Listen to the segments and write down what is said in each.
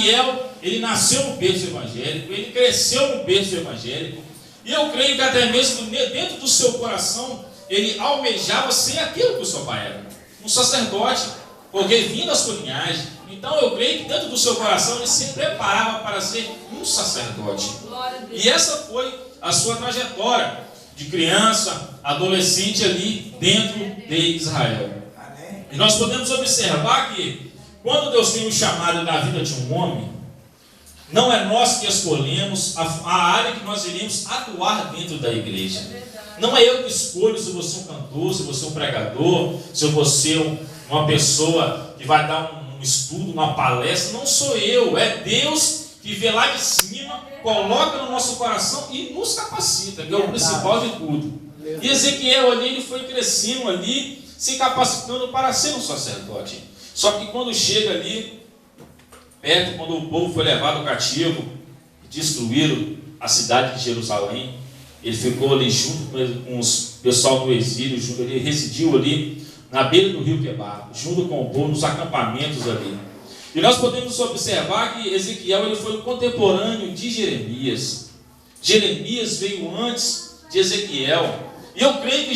Ezequiel, ele nasceu no berço evangélico, ele cresceu no berço evangélico, e eu creio que até mesmo dentro do seu coração, ele almejava ser aquilo que o seu pai era, um sacerdote, porque vinha da sua linhagem. Então eu creio que dentro do seu coração ele se preparava para ser um sacerdote. E essa foi a sua trajetória de criança, adolescente ali dentro de Israel. E nós podemos observar que quando Deus tem um chamado na vida de um homem, não é nós que escolhemos a área que nós iremos atuar dentro da igreja. Não é eu que escolho se você é um cantor, se você é um pregador, se você é uma pessoa que vai dar um estudo, uma palestra. Não sou eu, é Deus que vê lá de cima, coloca no nosso coração e nos capacita, que é o principal de tudo. E Ezequiel ali, ele foi crescendo ali, se capacitando para ser um sacerdote. Só que quando chega ali, perto, quando o povo foi levado cativo, destruíram a cidade de Jerusalém, ele ficou ali junto com os pessoal do exílio, ele residiu ali na beira do rio Quebar, junto com o povo, nos acampamentos ali. E nós podemos observar que Ezequiel ele foi um contemporâneo de Jeremias. Jeremias veio antes de Ezequiel. E eu creio que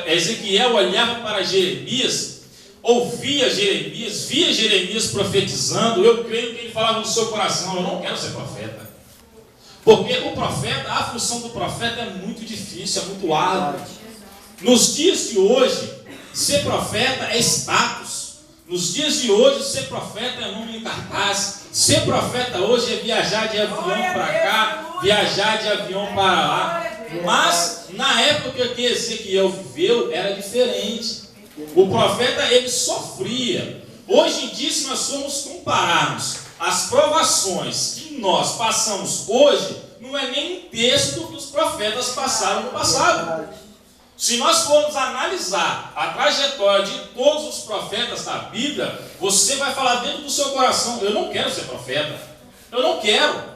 Ezequiel olhava para Jeremias, ouvia Jeremias, via Jeremias profetizando. Eu creio que ele falava no seu coração: eu não quero ser profeta. Porque o profeta, a função do profeta é muito difícil, é muito árdua. Nos dias de hoje, ser profeta é status. Nos dias de hoje, ser profeta é nome em cartaz. Ser profeta hoje é viajar de avião para cá, viajar de avião para lá. Mas na época que Ezequiel viveu, era diferente. O profeta, ele sofria. Hoje em dia, se nós formos compararmos as provações que nós passamos hoje, não é nem um terço do que os profetas passaram no passado. Se nós formos analisar a trajetória de todos os profetas da Bíblia, você vai falar dentro do seu coração: eu não quero ser profeta. Eu não quero.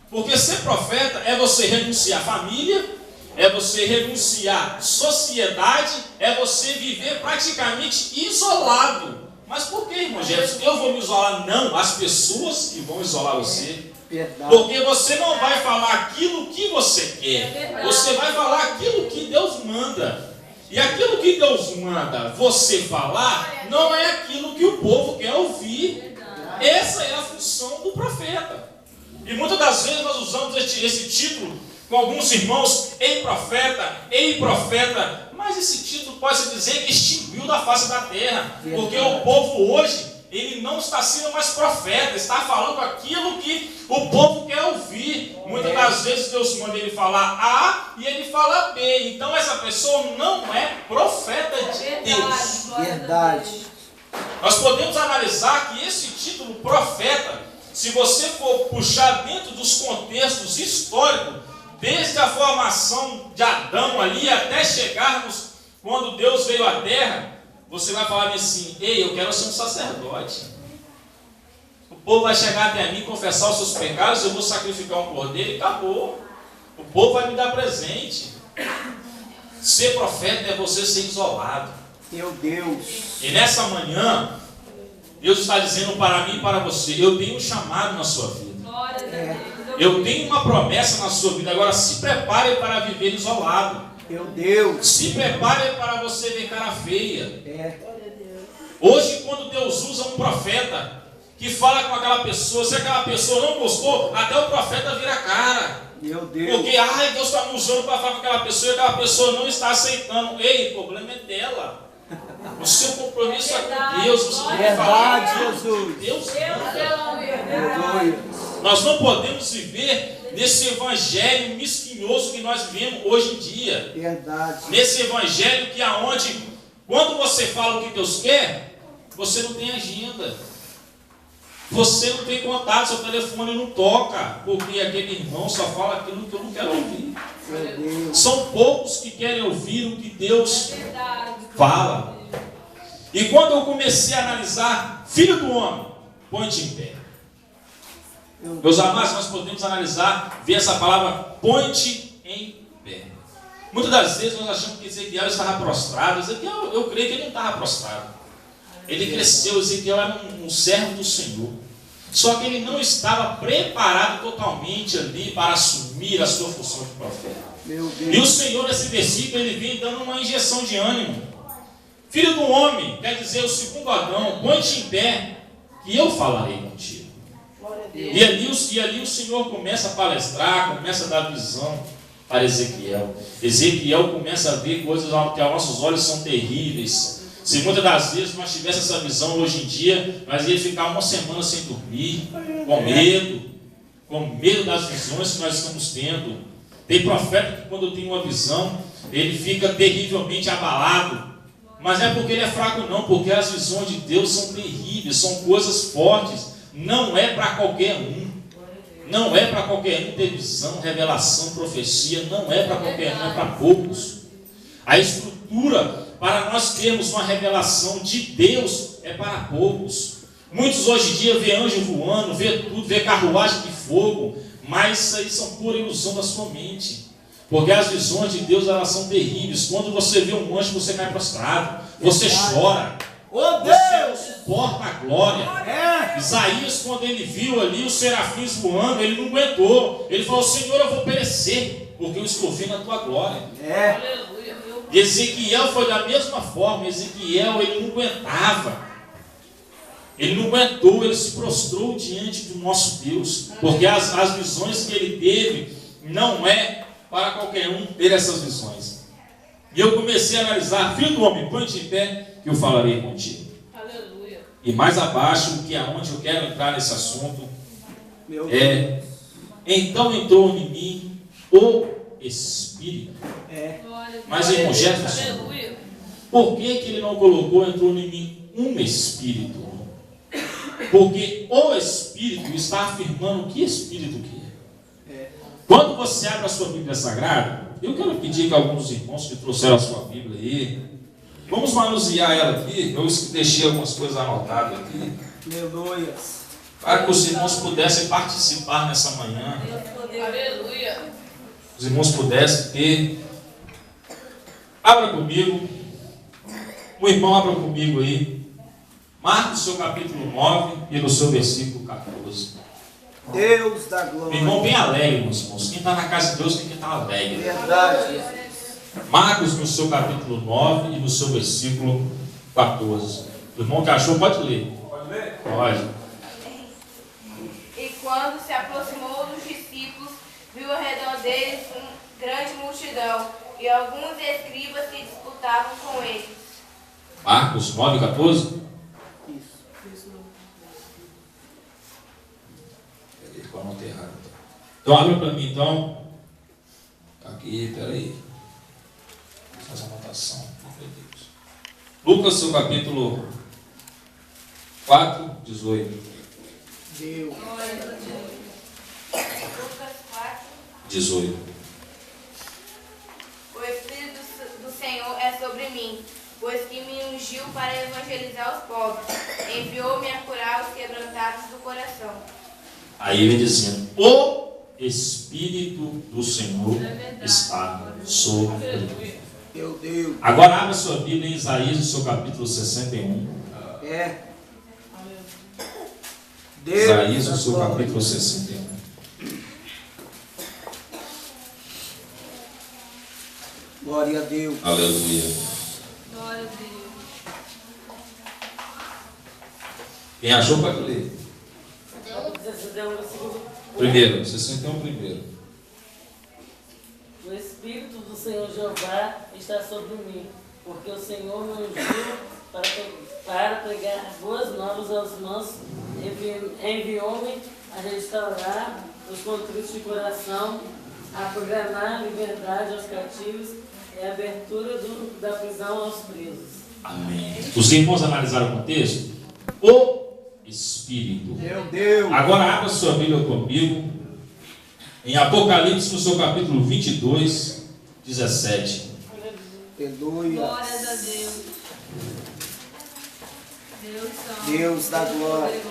Porque ser profeta é você renunciar à família, é você renunciar à sociedade, é você viver praticamente isolado. Mas por que, irmão Jefferson? Eu vou me isolar? Não, as pessoas que vão isolar você. Porque você não vai falar aquilo que você quer, você vai falar aquilo que Deus manda. E aquilo que Deus manda você falar não é aquilo que o povo quer ouvir. Essa é a função do profeta. E muitas das vezes nós usamos esse título com alguns irmãos: ei profeta, mas esse título pode-se dizer que extinguiu da face da terra, porque o povo hoje, ele não está sendo mais profeta, está falando aquilo que o povo quer ouvir. Muitas das vezes Deus manda ele falar A e ele fala B. Então essa pessoa não é profeta de Deus. Verdade. Nós podemos analisar que esse título profeta, se você for puxar dentro dos contextos históricos, desde a formação de Adão ali até chegarmos quando Deus veio à terra, você vai falar assim: ei, eu quero ser um sacerdote. O povo vai chegar até mim, confessar os seus pecados, eu vou sacrificar um cordeiro e acabou. O povo vai me dar presente. Ser profeta é você ser isolado. Meu Deus. E nessa manhã, Deus está dizendo para mim e para você: eu tenho um chamado na sua vida. Eu tenho uma promessa na sua vida. Agora se prepare para viver isolado. Meu Deus. Se prepare para você ver cara feia. Hoje, quando Deus usa um profeta que fala com aquela pessoa, se aquela pessoa não gostou, até o profeta vira cara. Meu Deus. Porque Deus está me usando para falar com aquela pessoa e aquela pessoa não está aceitando. Ei, o problema é dela. O seu compromisso é com Deus. Você não vai falar de Jesus. Deus manda. Nós não podemos viver nesse evangelho mesquinhoso que nós vivemos hoje em dia. Verdade. Nesse evangelho que aonde, quando você fala o que Deus quer, você não tem agenda. Você não tem contato, seu telefone não toca, porque aquele irmão só fala aquilo que eu não quero ouvir. São poucos que querem ouvir o que Deus fala. E quando eu comecei a analisar, filho do homem, põe-te em pé. Meus amados, nós podemos analisar, ver essa palavra, põe-te em pé. Muitas das vezes nós achamos que Ezequiel estava prostrado. Ezequiel, eu creio que ele não estava prostrado. Ele cresceu, Ezequiel era um servo do Senhor. Só que ele não estava preparado totalmente ali para assumir a sua função de profeta. Meu Deus. E o Senhor, nesse versículo, ele vem dando uma injeção de ânimo. Filho do homem, quer dizer, o segundo Adão, põe-te em pé, que eu falarei contigo. E ali o Senhor começa a palestrar, começa a dar visão para Ezequiel. Ezequiel começa a ver coisas que aos nossos olhos são terríveis. Se muitas das vezes nós tivéssemos essa visão hoje em dia, nós ia ficar uma semana sem dormir, com medo das visões que nós estamos tendo. Tem profeta que quando tem uma visão, ele fica terrivelmente abalado. Mas não é porque ele é fraco não, porque as visões de Deus são terríveis, são coisas fortes. Não é para qualquer um. Não é para qualquer um ter visão, revelação, profecia. Não é para qualquer um, é para poucos. A estrutura para nós termos uma revelação de Deus é para poucos. Muitos hoje em dia vê anjo voando, vê tudo, vê carruagem de fogo, mas isso aí são pura ilusão da sua mente. Porque as visões de Deus, elas são terríveis. Quando você vê um anjo, você cai prostrado, você chora, você não suporta a glória. Isaías, quando ele viu ali os serafins voando, ele não aguentou. Ele falou: Senhor, eu vou perecer, porque eu estou vendo a tua glória. E Ezequiel foi da mesma forma. Ezequiel, ele não aguentava. Ele não aguentou, ele se prostrou diante do nosso Deus. Porque as visões que ele teve, não é para qualquer um ter essas visões. E eu comecei a analisar: filho do homem, põe-te em pé, que eu falarei contigo. Aleluia. E mais abaixo, que é onde eu quero entrar nesse assunto, então entrou em mim o Espírito. Mas irmão Jefferson, por que ele não colocou entrou em mim um Espírito? Porque o Espírito está afirmando que Espírito que é. Quando você abre a sua Bíblia Sagrada, eu quero pedir que alguns irmãos que trouxeram a sua Bíblia aí, vamos manusear ela aqui. Eu deixei algumas coisas anotadas aqui, para que os irmãos pudessem participar nessa manhã. Aleluia. Os irmãos pudessem ter. Abra comigo. O irmão abra comigo aí. Marcos, seu capítulo 9 e no seu versículo 14. Deus da glória. O irmão bem alegre, meus irmãos. Quem está na casa de Deus tem que estar alegre. Verdade. Marcos, no seu capítulo 9 e no seu versículo 14. O irmão que achou, pode ler. Pode ler? Pode. E quando se aproximou dos discípulos, viu ao redor deles grande multidão e alguns escribas que disputavam com eles. Marcos 9 e 14. Então abre para mim então. Aqui, peraí. Faz a anotação. Lucas, seu capítulo 4, 18. Deus. Lucas 4. 18. O Espírito do Senhor é sobre mim, pois que me ungiu para evangelizar os pobres, enviou-me a curar os quebrantados do coração. Aí ele dizendo: o Espírito do Senhor está sobre mim. Meu Deus. Agora abra sua Bíblia em Isaías, no seu capítulo 61. Deus. Isaías, no seu capítulo 61. Glória a Deus. Aleluia. Glória a Deus. Quem achou pode ler. Primeiro, 61 primeiro. O Espírito do Senhor Jeová está sobre mim, porque o Senhor me ungiu para pregar boas novas aos mansos, enviou-me a restaurar os contritos de coração, a proclamar liberdade aos cativos e a abertura da prisão aos presos. Amém. Os irmãos analisaram o contexto? O Espírito. Meu Deus. Agora abra sua Bíblia comigo em Apocalipse, no seu capítulo 22, 17. Aleluia. Glórias a Deus. Deus santo. Deus da glória.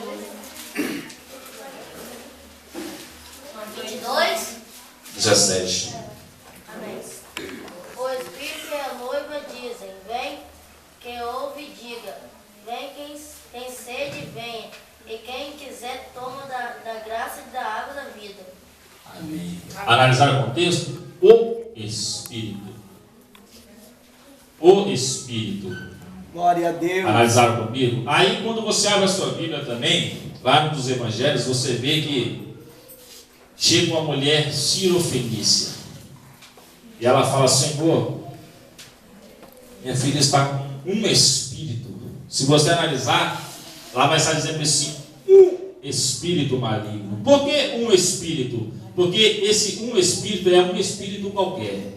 22. 17. Amém. O Espírito e a noiva dizem: vem, quem ouve, diga. Vem, quem sede, venha. E quem quiser, toma Amém. Analisar o contexto? O Espírito. O Espírito. Glória a Deus. Analisaram comigo? Aí quando você abre a sua Bíblia também, lá nos Evangelhos, você vê que chega uma mulher cirofenícia. E ela fala: Senhor, minha filha está com um espírito. Se você analisar, lá vai estar dizendo assim: um espírito maligno. Por que um espírito? Porque esse um espírito é um espírito qualquer.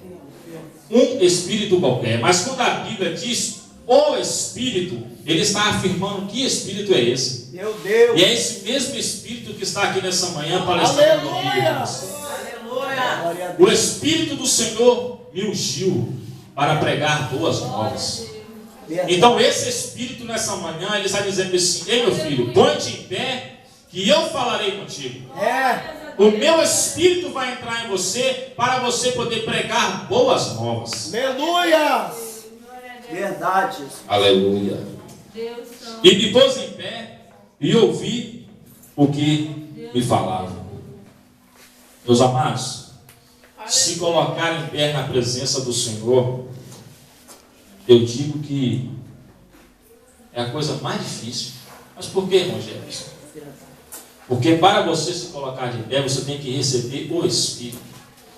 Um espírito qualquer. Mas quando a Bíblia diz o espírito, ele está afirmando que espírito é esse. Meu Deus. E é esse mesmo espírito que está aqui nessa manhã palestrando comigo. Glória a O Deus. Espírito do Senhor me ungiu para pregar boas novas. Verdade. Então esse Espírito nessa manhã, ele está dizendo assim: ei meu filho, põe-te em pé, que eu falarei contigo. É. O meu Espírito vai entrar em você, para você poder pregar boas novas. Aleluia. Verdade. Aleluia. Deus Santo. E me pôs em pé, e ouvi o que me falava. Meus amados, se colocar em pé na presença do Senhor, eu digo que é a coisa mais difícil. Mas por que, irmão Jefferson? Porque para você se colocar de pé, você tem que receber o Espírito.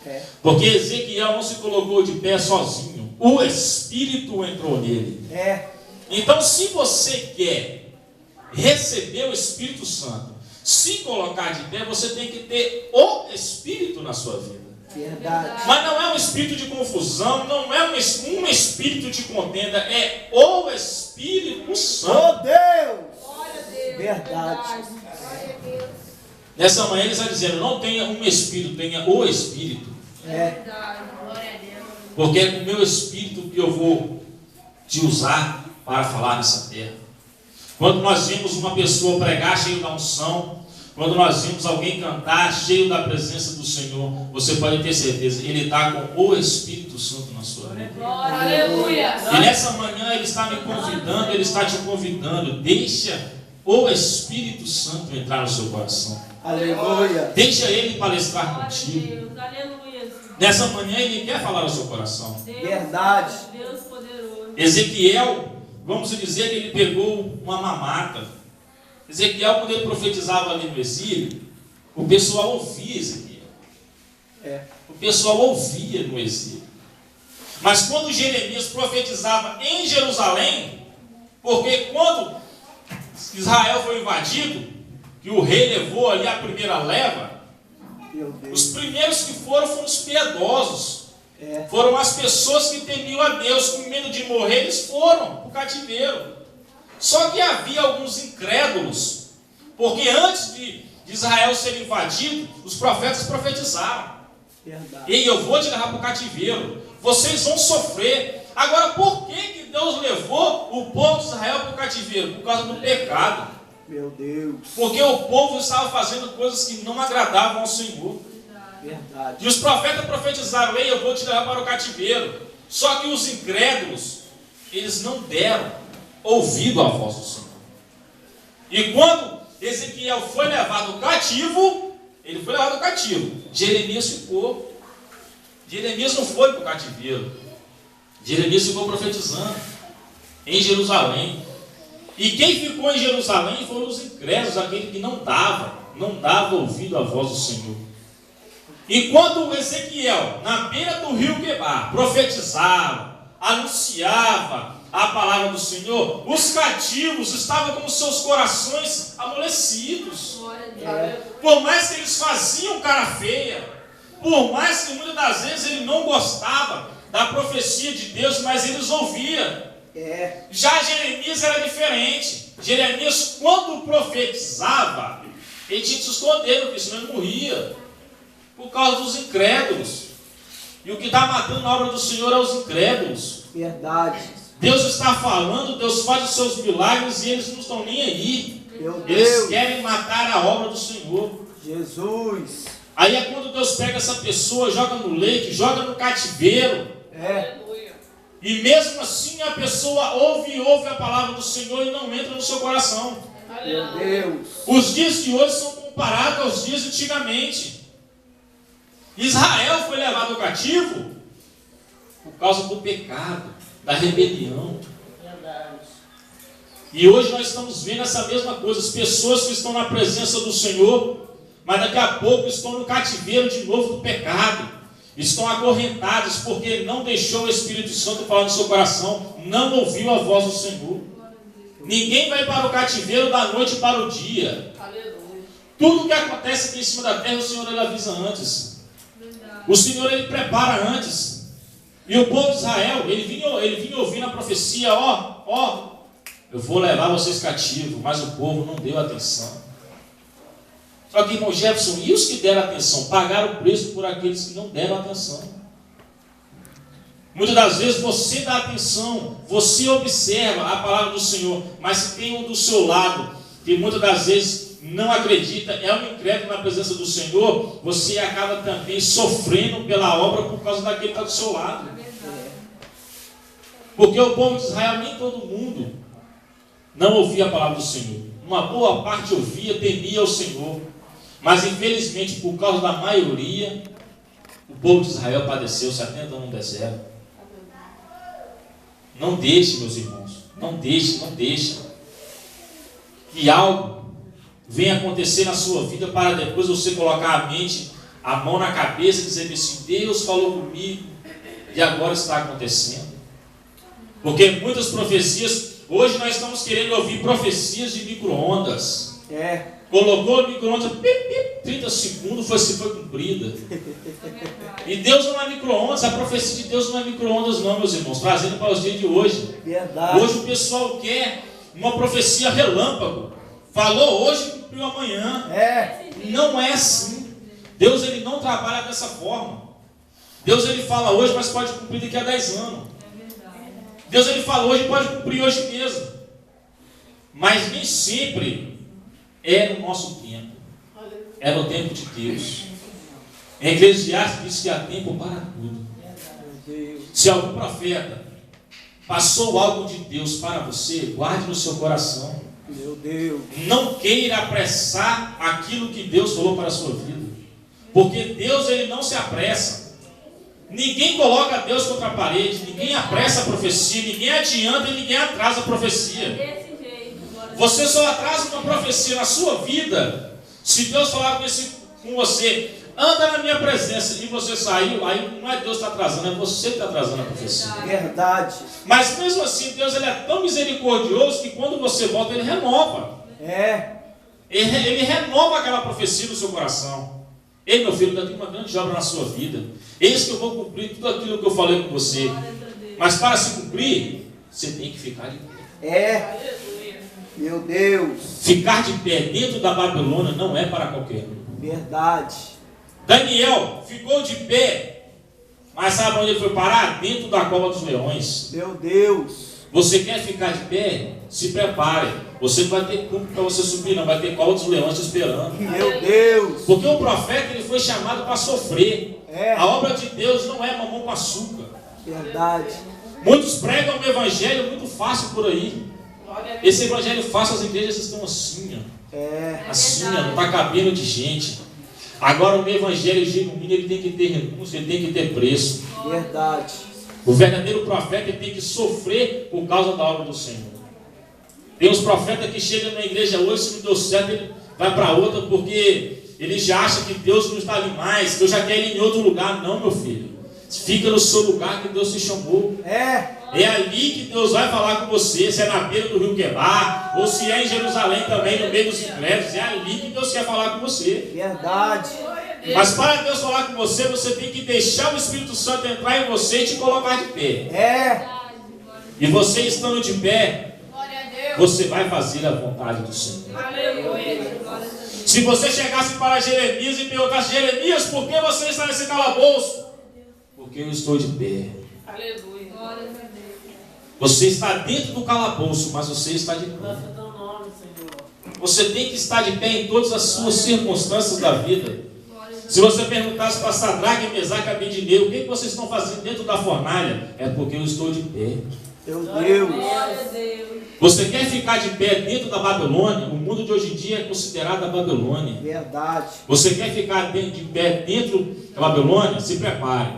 É. Porque Ezequiel não se colocou de pé sozinho. O Espírito entrou nele. É. Então, se você quer receber o Espírito Santo, se colocar de pé, você tem que ter o Espírito na sua vida. Verdade. Mas não é um espírito de confusão, não é um espírito de contenda, é o Espírito Santo. Oh Deus. Glória a Deus. Verdade. Nessa manhã ele está dizendo: não tenha um espírito, tenha o Espírito. É. Verdade. Glória a Deus. Porque é com o meu espírito que eu vou te usar para falar nessa terra. Quando nós vimos uma pessoa pregar cheio da unção, quando nós vimos alguém cantar cheio da presença do Senhor, você pode ter certeza, ele está com o Espírito Santo na sua vida. Glória. Aleluia. E nessa manhã ele está me convidando, ele está te convidando. Deixa o Espírito Santo entrar no seu coração. Aleluia. Deixa ele palestrar Glória a contigo. Deus. Aleluia. Nessa manhã ele quer falar ao seu coração. Deus, Verdade. Deus poderoso. Ezequiel, vamos dizer que ele pegou uma mamata. Ezequiel, quando ele profetizava ali no exílio, o pessoal ouvia Ezequiel. É. O pessoal ouvia no exílio. Mas quando Jeremias profetizava em Jerusalém, porque quando Israel foi invadido, que o rei levou ali a primeira leva, Meu Deus. os primeiros que foram os piedosos. É. Foram as pessoas que temiam a Deus, com medo de morrer, eles foram para o cativeiro. Só que havia alguns incrédulos, porque antes de Israel ser invadido, os profetas profetizaram: Verdade. ei, eu vou te levar para o cativeiro, vocês vão sofrer. Agora, por que Deus levou o povo de Israel para o cativeiro? Por causa do pecado. Meu Deus. Porque o povo estava fazendo coisas que não agradavam ao Senhor. Verdade. E os profetas profetizaram: ei, eu vou te levar para o cativeiro. Só que os incrédulos, eles não deram ouvido à voz do Senhor. E quando Ezequiel foi levado cativo, ele foi levado cativo. Jeremias ficou. Jeremias não foi para o cativeiro. Jeremias ficou profetizando em Jerusalém. E quem ficou em Jerusalém foram os incrédulos, aquele que não dava ouvido à voz do Senhor. E quando Ezequiel, na beira do rio Quebar, profetizava, anunciava a palavra do Senhor, os cativos estavam com seus corações amolecidos. Glória a Deus. Por mais que eles faziam cara feia, por mais que muitas das vezes ele não gostava da profecia de Deus, mas eles ouviam. É. Já Jeremias era diferente. Jeremias, quando profetizava, ele tinha que se esconder, porque senão ele morria, por causa dos incrédulos. E o que está matando a obra do Senhor é os incrédulos. Verdade. Deus está falando, Deus faz os seus milagres e eles não estão nem aí. Meu Eles Deus. querem matar a obra do Senhor. Jesus. Aí é quando Deus pega essa pessoa, joga no leite, joga no cativeiro. É. Aleluia. E mesmo assim a pessoa ouve a palavra do Senhor e não entra no seu coração. Meu Deus. Os dias de hoje são comparados aos dias de antigamente. Israel foi levado cativo por causa do pecado, da rebelião. Verdade. E hoje nós estamos vendo essa mesma coisa. As pessoas que estão na presença do Senhor, mas daqui a pouco estão no cativeiro de novo do pecado. Estão acorrentadas porque não deixou o Espírito Santo falar no seu coração, não ouviu a voz do Senhor. Ninguém vai para o cativeiro da noite para o dia. Aleluia. Tudo que acontece aqui em cima da terra, o Senhor ele avisa antes. O Senhor ele prepara antes. E o povo de Israel, ele vinha ouvindo a profecia, eu vou levar vocês cativos, mas o povo não deu atenção. Só que, irmão Jefferson, e os que deram atenção? Pagaram o preço por aqueles que não deram atenção. Muitas das vezes você dá atenção, você observa a palavra do Senhor, mas se tem um do seu lado, que muitas das vezes não acredita, é um incrédulo na presença do Senhor, você acaba também sofrendo pela obra por causa daquele que está do seu lado. Porque o povo de Israel, nem todo mundo não ouvia a palavra do Senhor. Uma boa parte ouvia, temia o Senhor. Mas infelizmente, por causa da maioria, o povo de Israel padeceu 70 anos no deserto. Não deixe, meus irmãos, não deixe que algo venha acontecer na sua vida para depois você colocar a mão na cabeça e dizer assim, Deus falou comigo e agora está acontecendo. Porque muitas profecias, hoje nós estamos querendo ouvir profecias de micro-ondas. Colocou no micro-ondas, 30 segundos foi cumprida. E Deus não é micro-ondas, a profecia de Deus não é micro-ondas não, meus irmãos, trazendo para os dias de hoje. Verdade. Hoje o pessoal quer uma profecia relâmpago. Falou hoje e cumpriu amanhã. Não é assim. Deus ele não trabalha dessa forma. Deus ele fala hoje, mas pode cumprir daqui a 10 anos. Deus ele fala hoje e pode cumprir hoje mesmo. Mas nem sempre é no nosso tempo. É no tempo de Deus. Em Eclesiastes diz que há tempo para tudo. Se algum profeta passou algo de Deus para você, guarde no seu coração. Meu Deus. Não queira apressar aquilo que Deus falou para a sua vida. Porque Deus ele não se apressa. Ninguém coloca Deus contra a parede, ninguém apressa a profecia, ninguém adianta e ninguém atrasa a profecia. Desse jeito. Você só atrasa uma profecia na sua vida se Deus falar com você, anda na minha presença, e você saiu, aí não é Deus que está atrasando, é você que está atrasando a profecia. Verdade. Mas mesmo assim, Deus ele é tão misericordioso que quando você volta, ele renova. Ele renova aquela profecia no seu coração. Ei, meu filho, ainda tem uma grande obra na sua vida. Eis que eu vou cumprir tudo aquilo que eu falei com você. Mas para se cumprir, você tem que ficar de pé. Meu Deus. Ficar de pé dentro da Babilônia não é para qualquer um. Verdade. Daniel ficou de pé, mas sabe onde ele foi parar? Dentro da cova dos leões. Meu Deus. Você quer ficar de pé? Se prepare. Você não vai ter culpa para você subir, não. Vai ter cova dos leões te esperando. Meu Deus. Porque o profeta ele foi chamado para sofrer. A obra de Deus não é mamão com açúcar. Verdade. Muitos pregam um evangelho muito fácil por aí. Esse evangelho fácil, as igrejas estão assim, ó. Assim, ó, não está cabendo de gente. Agora o evangelho genuíno ele tem que ter recurso, ele tem que ter preço. Verdade. O verdadeiro profeta ele tem que sofrer por causa da obra do Senhor. Tem uns profetas que chegam na igreja hoje, se não deu certo, ele vai para outra porque ele já acha que Deus não está ali mais, Deus já quer ir em outro lugar. Não, meu filho. Fica no seu lugar que Deus te chamou. É ali que Deus vai falar com você, se é na beira do rio Quebar, ou se é em Jerusalém também, no meio dos incrédulos. É ali que Deus quer falar com você. Verdade. Mas para Deus falar com você, você tem que deixar o Espírito Santo entrar em você e te colocar de pé. E você estando de pé, você vai fazer a vontade do Senhor. Se você chegasse para Jeremias e perguntasse, Jeremias, por que você está nesse calabouço? Porque eu estou de pé. Aleluia. Você está dentro do calabouço, mas você está de pé. Você tem que estar de pé em todas as suas circunstâncias da vida. Se você perguntasse para Sadraque, Mesaque e Abednego, o que vocês estão fazendo dentro da fornalha? É porque eu estou de pé. Meu Glória a Deus. Glória a Deus. Você quer ficar de pé dentro da Babilônia? O mundo de hoje em dia é considerado a Babilônia. Verdade. Você quer ficar de pé dentro da Babilônia? Se prepare.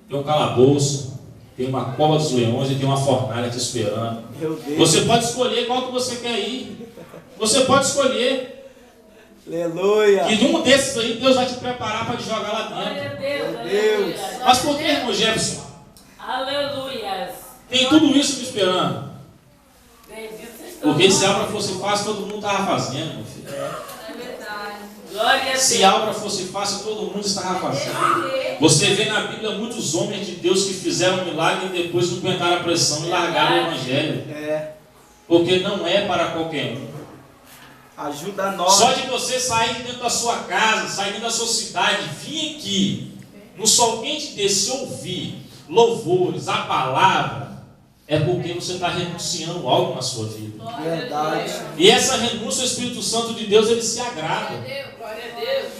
Tem um calabouço, tem uma cova dos leões e tem uma fornalha te esperando. Meu Deus. Você pode escolher qual que você quer ir. Você pode escolher. Aleluia. E um desses aí Deus vai te preparar para te jogar lá Glória dentro. a Deus. Meu Deus. Aleluia. Mas por que, irmão Jefferson? Aleluia. Tem tudo isso me esperando. Bendito seja o Porque se a nome. obra fosse fácil, todo mundo estava fazendo, meu filho. É verdade. Glória a Deus. Se a obra fosse fácil, todo mundo estava fazendo. Você vê na Bíblia muitos homens de Deus que fizeram milagre e depois não aguentaram a pressão e largaram o Evangelho. É. Porque não é para qualquer um. Ajuda nós. Só de você sair de dentro da sua casa, sair dentro da sua cidade, vir aqui, no sol quente desse, ouvir louvores, a palavra, é porque você está renunciando algo na sua vida. Verdade. E essa renúncia, o Espírito Santo de Deus, ele se agrada. Glória a Deus.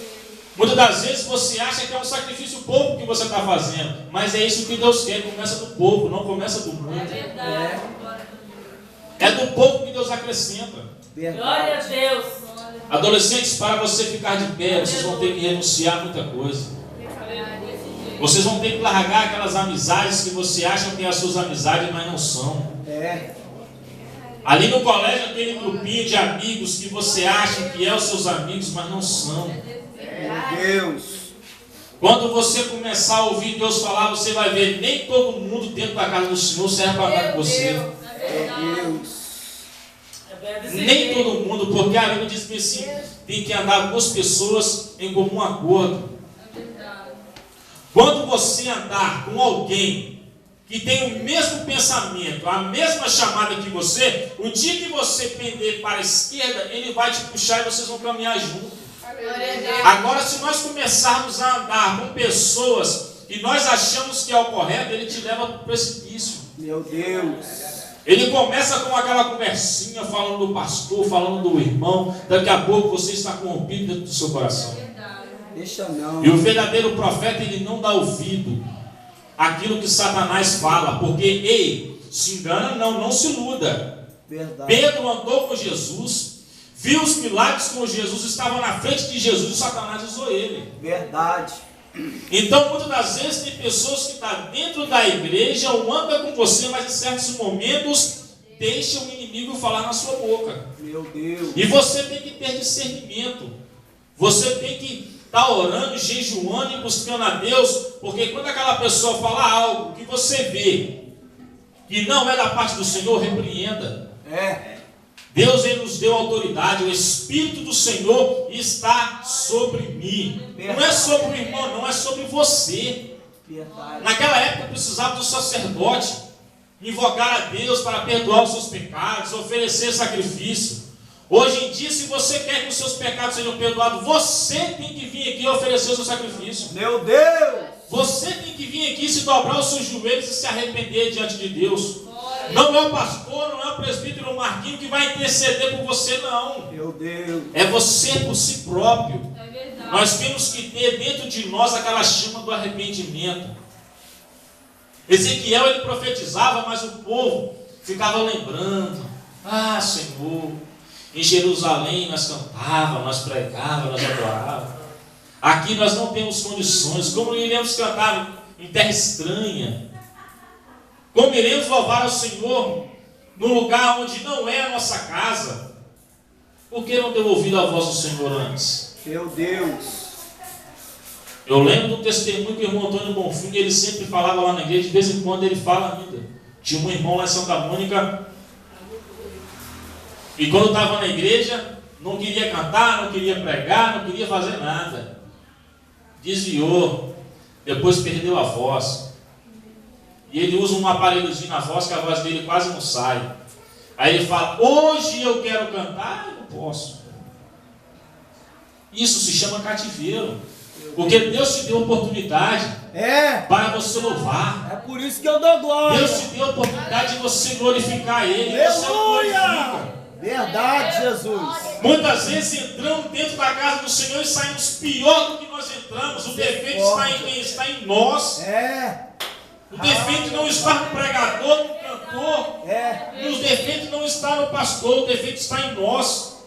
Muitas das vezes você acha que é um sacrifício pouco que você está fazendo, mas é isso que Deus quer, começa do pouco, não começa do É muito. verdade. É do pouco que Deus acrescenta. Glória a Verdade. Deus. Adolescentes, para você ficar de pé, vocês vão ter que renunciar a muita coisa. Vocês vão ter que largar aquelas amizades que você acha que é as suas amizades, mas não são. É. Ali no colégio, aquele grupinho de amigos que você acha que é os seus amigos, mas não são. Meu Deus. Quando você começar a ouvir Deus falar, você vai ver, nem todo mundo dentro da casa do Senhor serve para andar com você. Meu Deus. É bem desse Nem jeito. todo mundo, porque a Bíblia diz que assim, tem que andar duas pessoas em comum acordo. Quando você andar com alguém que tem o mesmo pensamento, a mesma chamada que você, o dia que você pender para a esquerda, ele vai te puxar e vocês vão caminhar junto. Agora, se nós começarmos a andar com pessoas que nós achamos que é o correto, ele te leva para o precipício. Meu Deus. Ele começa com aquela conversinha, falando do pastor, falando do irmão, daqui a pouco você está corrompido dentro do seu coração. Deixa não. E o verdadeiro profeta, ele não dá ouvido àquilo que Satanás fala, porque, ei, se engana não se iluda. Verdade. Pedro andou com Jesus, viu os milagres com Jesus, estava na frente de Jesus e Satanás usou ele. Verdade. Então, muitas das vezes, tem pessoas que estão dentro da igreja ou andam com você, mas em certos momentos deixam o inimigo falar na sua boca. Meu Deus. E você tem que ter discernimento. Você tem que estar orando, jejuando e buscando a Deus, porque quando aquela pessoa falar algo que você vê que não é da parte do Senhor, repreenda. É. Deus, ele nos deu autoridade, o Espírito do Senhor está sobre mim. Não é sobre o irmão, não, é sobre você. Verdade. Naquela época precisava do sacerdote invocar a Deus para perdoar os seus pecados, oferecer sacrifício. Hoje em dia, se você quer que os seus pecados sejam perdoados, você tem que vir aqui oferecer o seu sacrifício. Meu Deus. Você tem que vir aqui se dobrar os seus joelhos e se arrepender diante de Deus. Não é o pastor, não é o presbítero Marquinho que vai interceder por você, não. Meu Deus. É você por si próprio. É verdade. Nós temos que ter dentro de nós aquela chama do arrependimento. Ezequiel, ele profetizava, mas o povo ficava lembrando. Ah, Senhor, em Jerusalém nós cantávamos, nós pregávamos, nós adorávamos. Aqui nós não temos condições. Como iremos cantar em terra estranha? Como iremos louvar ao Senhor num lugar onde não é a nossa casa? Por que não ter ouvido a voz do Senhor antes? Meu Deus. Eu lembro do testemunho que o irmão Antônio Bonfim, ele sempre falava lá na igreja, de vez em quando ele fala ainda. Tinha um irmão lá em Santa Mônica, e quando estava na igreja, não queria cantar, não queria pregar, não queria fazer nada. Desviou, depois perdeu a voz. E ele usa um aparelhozinho na voz, que a voz dele quase não sai. Aí ele fala, hoje eu quero cantar, eu não posso. Isso se chama cativeiro. Porque Deus te deu oportunidade É. para você louvar. É por isso que eu dou glória. Deus te deu a oportunidade de você glorificar Ele. Você não Aleluia. glorifica. Verdade, Jesus. Muitas vezes entramos dentro da casa do Senhor e saímos pior do que nós entramos. O defeito está em quem? Está em nós. É. O defeito não está no pregador, no cantor, pastor. É. Os defeitos não estão no pastor, o defeito está em nós.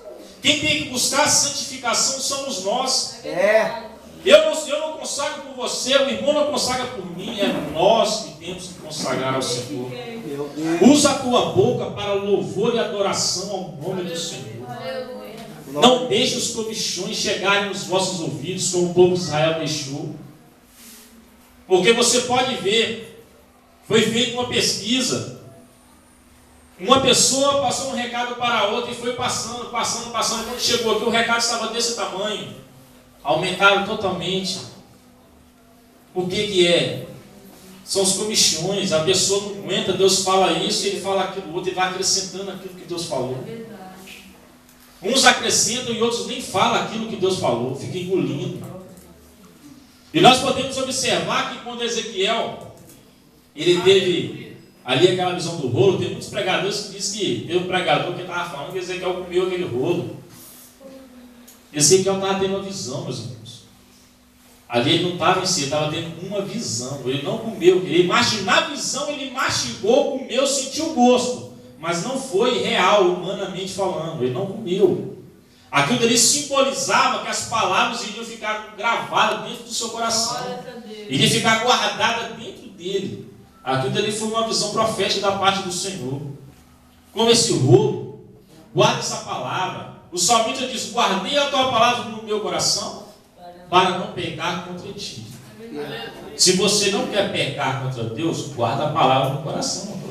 Quem tem que buscar a santificação somos nós. É. Eu não consagro por você, o irmão não consagra por mim, é nós que temos que consagrar ao Senhor. Meu Deus. Usa a tua boca para louvor e adoração ao nome do Senhor. Não deixe os comichões chegarem nos vossos ouvidos, como o povo de Israel deixou. Porque você pode ver, foi feita uma pesquisa. Uma pessoa passou um recado para a outra e foi passando. Quando chegou aqui, o recado estava desse tamanho. Aumentaram totalmente. O que é? São os comichões. A pessoa não aguenta, Deus fala isso, ele fala aquilo outro, e vai acrescentando aquilo que Deus falou. Uns acrescentam e outros nem falam aquilo que Deus falou, fica engolindo. E nós podemos observar que quando Ezequiel, ele teve ali aquela visão do rolo, tem muitos pregadores que dizem que teve um pregador que estava falando que Ezequiel comeu aquele rolo. Ezequiel estava tendo uma visão, meus irmãos. Ali ele não estava em si, ele estava tendo uma visão. Ele não comeu, na visão ele mastigou, comeu, sentiu o gosto. Mas não foi real, humanamente falando. Ele não comeu. Aquilo ali simbolizava que as palavras iriam ficar gravadas dentro do seu coração. Iria ficar guardada dentro dele. Aquilo ali foi uma visão profética da parte do Senhor. Como esse rolo, guarda essa palavra. O salmista diz: guardei a tua palavra no meu coração para não pecar contra ti. Se você não quer pecar contra Deus, guarda a palavra no coração.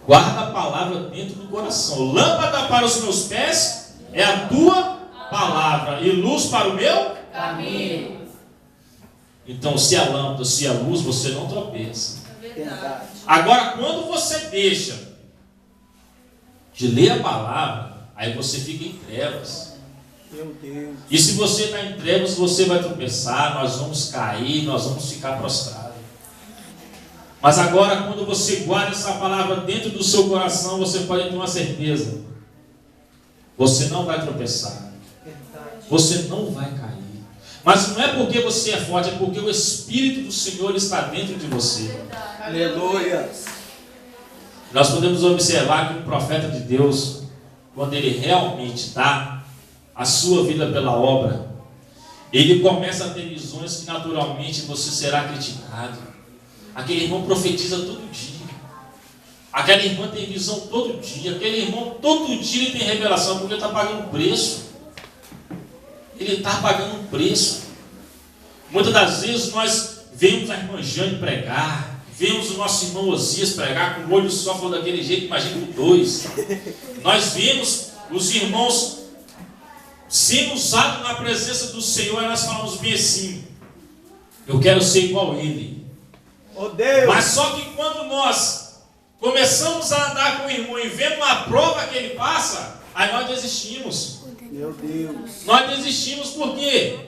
Guarda a palavra dentro do coração. Lâmpada para os meus pés é a tua palavra e luz para o meu caminho. Então, se a lâmpada, se a luz, você não tropeça. Verdade. Agora, quando você deixa de ler a palavra, aí você fica em trevas. Meu Deus. E se você está em trevas, você vai tropeçar, nós vamos cair, nós vamos ficar prostrados. Mas agora, quando você guarda essa palavra dentro do seu coração, você pode ter uma certeza. Você não vai tropeçar. Você não vai cair. Mas não é porque você é forte, é porque o Espírito do Senhor está dentro de você. Aleluia. Nós podemos observar que um profeta de Deus, quando ele realmente dá a sua vida pela obra, ele começa a ter visões que naturalmente você será criticado. Aquele irmão profetiza todo dia. Aquela irmã tem visão todo dia. Aquele irmão todo dia ele tem revelação, porque ele está pagando preço. Ele está pagando um preço. Muitas das vezes nós vemos a irmã Jane pregar, vemos o nosso irmão Osias pregar com o olho só, falando daquele jeito, imagina com dois. Nós vemos os irmãos sendo usados na presença do Senhor, e nós falamos bem assim: eu quero ser igual a ele. Oh, Deus. Mas só que quando nós começamos a andar com o irmão e vemos a prova que ele passa, aí nós desistimos. Meu Deus. Nós desistimos porque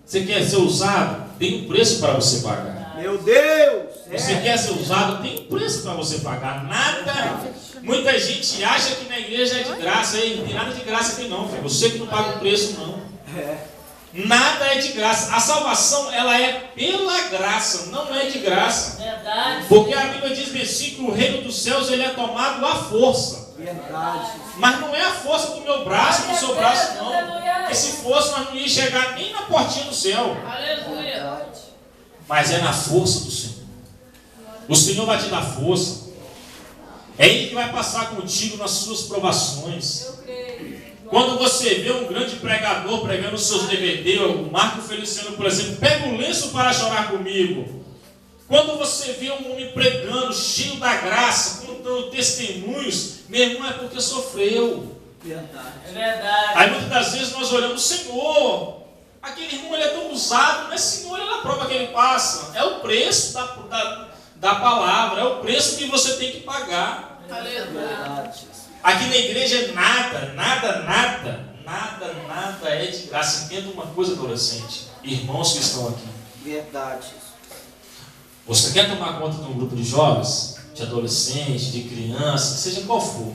você quer ser usado, tem um preço para você pagar. Meu Deus. Você quer ser usado, tem um preço para você pagar. Nada. Muita gente acha que na igreja é de graça. Aí não tem nada de graça aqui não, filho. Você que não paga o preço não. Nada é de graça. A salvação, ela é pela graça, não é de graça. Verdade. Porque a Bíblia diz bem assim que o reino dos céus ele é tomado à força. Verdade. Mas não é a força do meu braço, do seu braço, não. Porque se fosse, nós não ia chegar nem na portinha do céu. Aleluia. Mas é na força do Senhor. O Senhor vai te dar força. É Ele que vai passar contigo nas suas provações. Quando você vê um grande pregador pregando os seus DVD, o Marco Feliciano, por exemplo, pega um lenço para chorar comigo. Quando você vê um homem pregando, cheio da graça, contando testemunhos, meu irmão, é porque sofreu. Verdade. É verdade. Aí muitas das vezes nós olhamos: Senhor, aquele irmão ele é tão usado, mas Senhor, olha a prova que ele passa. É o preço da palavra, é o preço que você tem que pagar. Verdade. Aqui na igreja nada é de graça. Entenda uma coisa, adolescente, irmãos que estão aqui. Verdade. Você quer tomar conta de um grupo de jovens, de adolescentes, de crianças, seja qual for,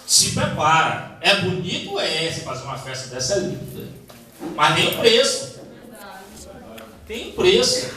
se prepara. É bonito, você fazer uma festa dessa é linda, mas tem um preço. Tem um preço.